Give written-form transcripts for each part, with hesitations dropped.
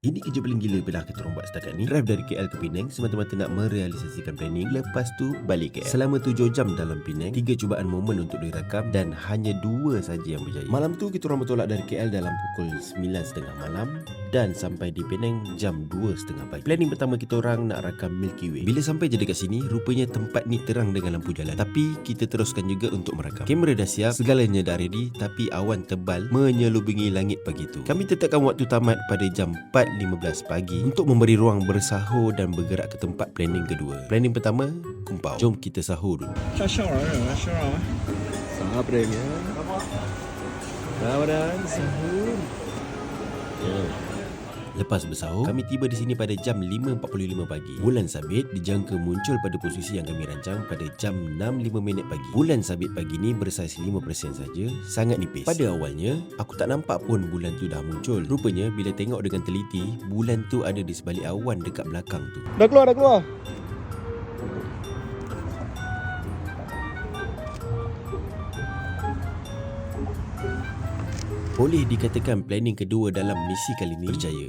Ini kerja paling gila bila kita orang buat setakat ni. Drive dari KL ke Penang semata-mata nak merealisasikan planning. Lepas tu balik KL. Selama 7 jam dalam Penang, 3 cubaan momen untuk direkam dan hanya 2 saja yang berjaya. Malam tu kita orang bertolak dari KL dalam pukul 9.30 malam dan sampai di Penang jam 2.30 pagi. Planning pertama kita orang nak rakam Milky Way. Bila sampai je dekat sini, rupanya tempat ni terang dengan lampu jalan. Tapi kita teruskan juga untuk merakam. Kamera dah siap, segalanya dah ready, tapi awan tebal menyelubungi langit pagi tu. Kami tetapkan waktu tamat pada jam 4.15 pagi untuk memberi ruang bersahur dan bergerak ke tempat planning kedua. Planning pertama, Kumpau. Jom kita sahur dulu. Sabar ya. Ramadan sahur. Lepas bersahur, kami tiba di sini pada jam 5.45 pagi. Bulan sabit dijangka muncul pada posisi yang kami rancang pada jam 6.05 pagi. Bulan sabit pagi ni bersaiz 5% saja, sangat nipis. Pada awalnya, aku tak nampak pun bulan tu dah muncul. Rupanya bila tengok dengan teliti, bulan tu ada di sebalik awan dekat belakang tu. Dah keluar. Boleh dikatakan planning kedua dalam misi kali ini berjaya.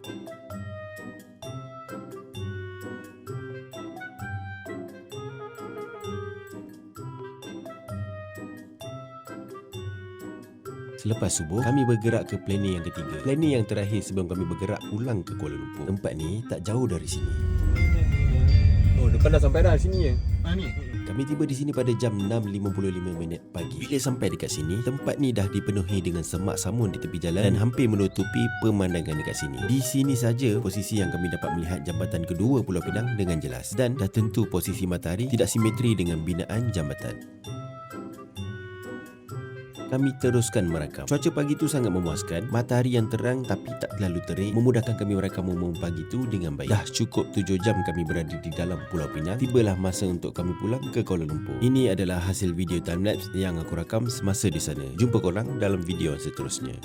Selepas subuh, kami bergerak ke planning yang ketiga. Planning yang terakhir sebelum kami bergerak pulang ke Kuala Lumpur. Tempat ni tak jauh dari sini. Oh, depan dah sampai dah sini ya. Ni. Kami tiba di sini pada jam 6.55 pagi. Bila sampai dekat sini, tempat ni dah dipenuhi dengan semak samun di tepi jalan dan hampir menutupi pemandangan dekat sini. Di sini saja posisi yang kami dapat melihat jambatan kedua Pulau Pinang dengan jelas dan dah tentu posisi matahari tidak simetri dengan binaan jambatan. Kami teruskan merakam. Cuaca pagi tu sangat memuaskan. Matahari yang terang tapi tak terlalu terik memudahkan kami merakam momen pagi tu dengan baik. Dah cukup 7 jam kami berada di dalam Pulau Pinang. Tibalah masa untuk kami pulang ke Kuala Lumpur. Ini adalah hasil video timelapse yang aku rakam semasa di sana. Jumpa korang dalam video seterusnya.